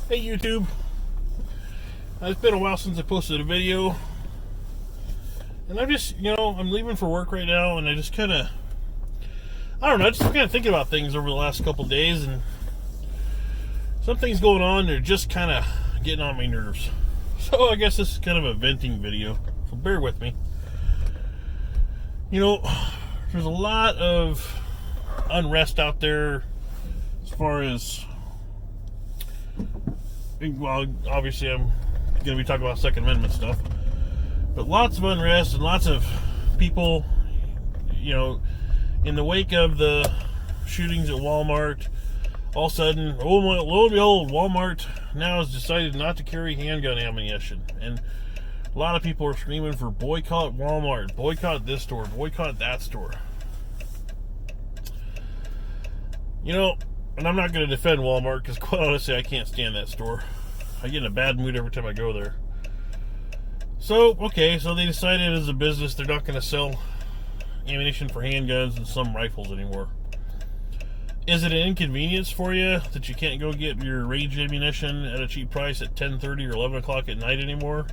Hey YouTube, it's been a while since I posted a video, and I'm just, I'm leaving for work right now, and I just kind of, just kind of thinking about things over the last couple of days, and some things going on, they're just kind of getting on my nerves. So I guess this is kind of a venting video, so bear with me. There's a lot of unrest out there as far as, well, obviously I'm going to be talking about Second Amendment stuff, but lots of unrest and lots of people, in the wake of the shootings at Walmart. All of a sudden, lo and behold, Walmart now has decided not to carry handgun ammunition, and a lot of people are screaming for boycott Walmart, boycott this store, boycott that store. And I'm not going to defend Walmart because, quite honestly, I can't stand that store. I get in a bad mood every time I go there. So they decided as a business they're not going to sell ammunition for handguns and some rifles anymore. Is it an inconvenience for you that you can't go get your range ammunition at a cheap price at 10:30 or 11 o'clock at night anymore?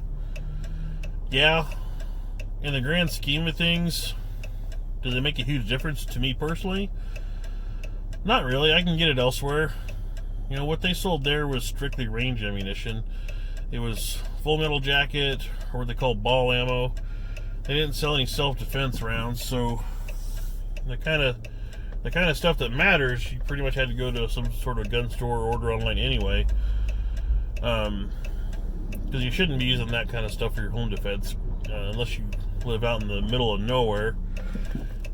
Yeah. In the grand scheme of things, does it make a huge difference to me personally? Not really. I can get it elsewhere. What they sold there was strictly range ammunition. It was full metal jacket, or what they call ball ammo. They didn't sell any self-defense rounds, so the kind of stuff that matters, you pretty much had to go to some sort of gun store or order online anyway. Because you shouldn't be using that kind of stuff for your home defense, unless you live out in the middle of nowhere.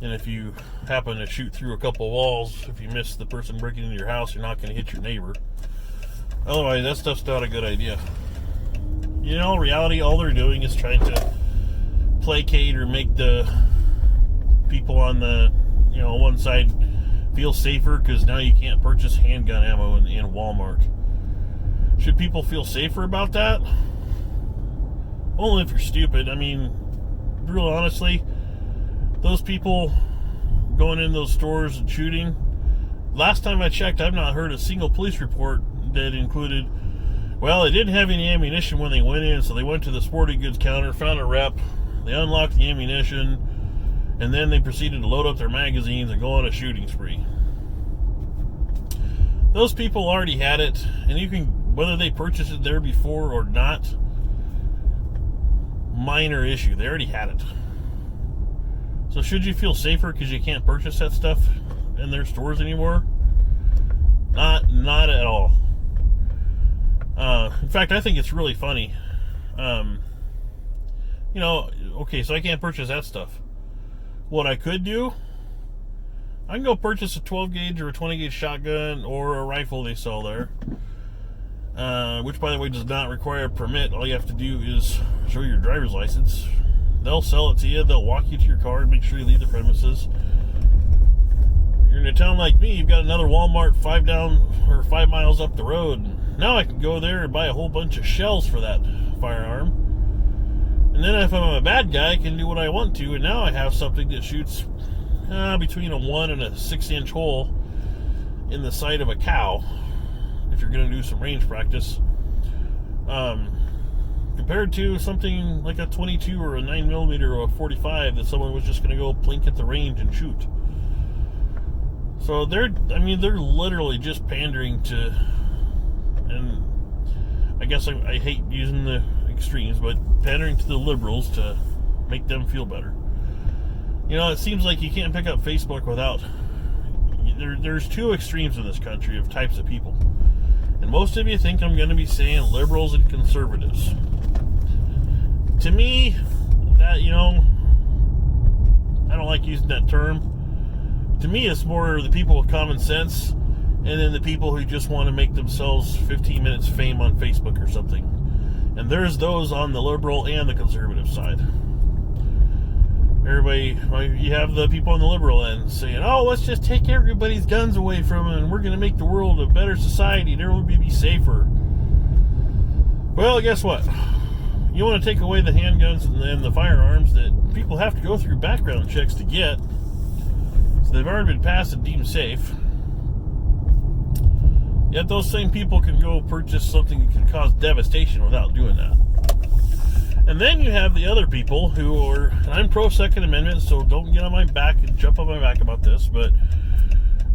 And if you happen to shoot through a couple walls, if you miss the person breaking into your house, you're not going to hit your neighbor. Otherwise, that stuff's not a good idea. In all reality, all they're doing is trying to placate or make the people on the, one side feel safer because now you can't purchase handgun ammo in Walmart. Should people feel safer about that? Only if you're stupid. I mean, real honestly, those people going in those stores and shooting, last time I checked, I've not heard a single police report that included, well, they didn't have any ammunition when they went in, so they went to the sporting goods counter, found a rep, they unlocked the ammunition, and then they proceeded to load up their magazines and go on a shooting spree. Those people already had it, and you can, whether they purchased it there before or not, minor issue, they already had it. So should you feel safer because you can't purchase that stuff in their stores anymore? Not at all. In fact, I think it's really funny. So I can't purchase that stuff. What I could do, I can go purchase a 12 gauge or a 20 gauge shotgun or a rifle they sell there. Which, by the way, does not require a permit. All you have to do is show your driver's license. They'll sell it to you. They'll walk you to your car and make sure you leave the premises. You're in a town like me, you've got another Walmart 5 miles up the road. Now I can go there and buy a whole bunch of shells for that firearm. And then if I'm a bad guy, I can do what I want to. And now I have something that shoots between a 1 and a 6-inch hole in the side of a cow, if you're going to do some range practice. Compared to something like a 22 or a 9mm or a 45 that someone was just going to go plink at the range and shoot. So they're literally just pandering to, and I guess I hate using the extremes, but pandering to the liberals to make them feel better. It seems like you can't pick up Facebook without, there's two extremes in this country of types of people. And most of you think I'm going to be saying liberals and conservatives. To me, that, I don't like using that term. To me, it's more the people with common sense, and then the people who just want to make themselves 15 minutes fame on Facebook or something. And there's those on the liberal and the conservative side. Everybody, you have the people on the liberal end saying, oh, let's just take everybody's guns away from them, and we're going to make the world a better society, and everyone will be safer. Well, guess what? You want to take away the handguns and the firearms that people have to go through background checks to get, so they've already been passed and deemed safe. Yet those same people can go purchase something that can cause devastation without doing that. And then you have the other people who are, and I'm pro Second Amendment, so don't get on my back and jump on my back about this, but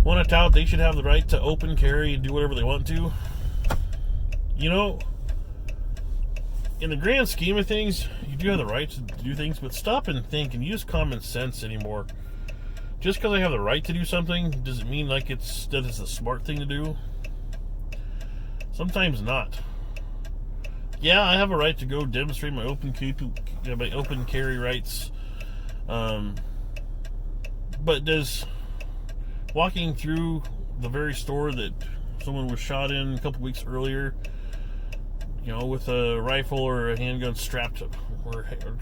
want to tout they should have the right to open carry and do whatever they want to. You know, in the grand scheme of things, you do have the right to do things, but stop and think and use common sense anymore. Just because I have the right to do something doesn't mean like it's a smart thing to do. Sometimes not. Yeah, I have a right to go demonstrate my open carry rights. But does walking through the very store that someone was shot in a couple weeks earlier, with a rifle or a handgun strapped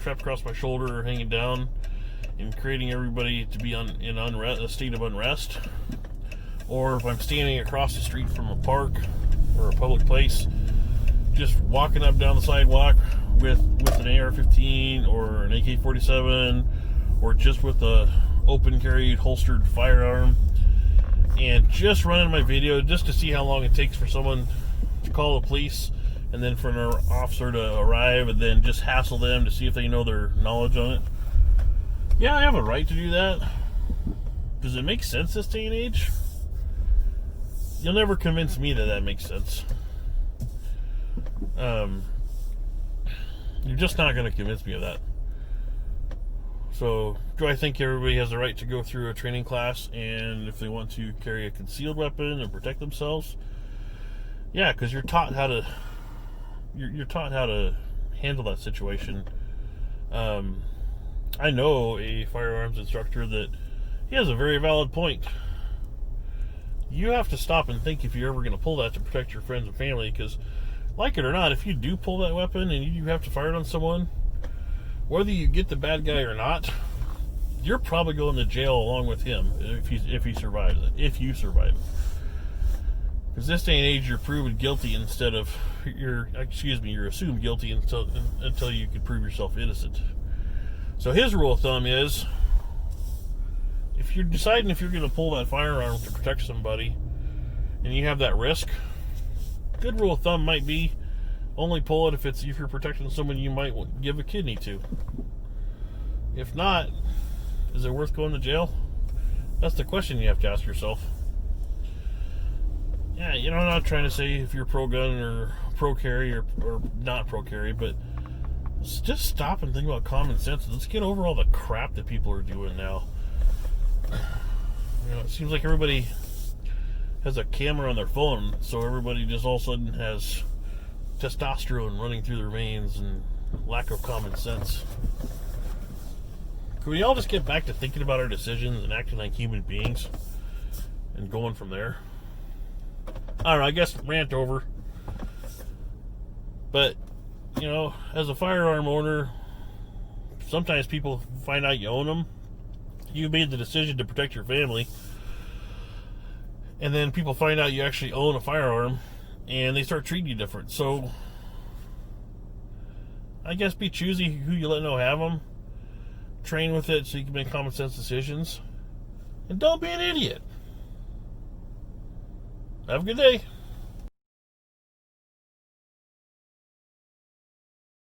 across my shoulder or hanging down, and creating everybody to be in a state of unrest, or if I'm standing across the street from a park or a public place, just walking up down the sidewalk with an AR-15 or an AK-47, or just with a open carried holstered firearm, and just running my video just to see how long it takes for someone to call the police, and then for an officer to arrive and then just hassle them to see if they know their knowledge on it. Yeah, I have a right to do that. Does it make sense this day and age? You'll never convince me that makes sense. You're just not going to convince me of that. So, do I think everybody has the right to go through a training class, and if they want to carry a concealed weapon and protect themselves? Yeah, because you're taught how to handle that situation. I know a firearms instructor that he has a very valid point. You have to stop and think if you're ever going to pull that to protect your friends and family, because, like it or not, if you do pull that weapon and you have to fire it on someone, whether you get the bad guy or not, you're probably going to jail along with him if he survives it. If you survive it, because this day and age, you're proven guilty instead of you're assumed guilty until you can prove yourself innocent. So his rule of thumb is, if you're deciding if you're going to pull that firearm to protect somebody, and you have that risk, good rule of thumb might be only pull it if you're protecting someone you might give a kidney to. If not, is it worth going to jail? That's the question you have to ask yourself. Yeah, I'm not trying to say if you're pro-gun or pro-carry or not pro-carry, but just stop and think about common sense. Let's get over all the crap that people are doing now. It seems like everybody has a camera on their phone, so everybody just all of a sudden has testosterone running through their veins and lack of common sense. Can we all just get back to thinking about our decisions and acting like human beings and going from there? I don't know, I guess rant over. But, as a firearm owner, sometimes people find out you own them. You made the decision to protect your family, and then people find out you actually own a firearm, and they start treating you different. So, I guess be choosy who you let know have them. Train with it so you can make common sense decisions. And don't be an idiot. Have a good day.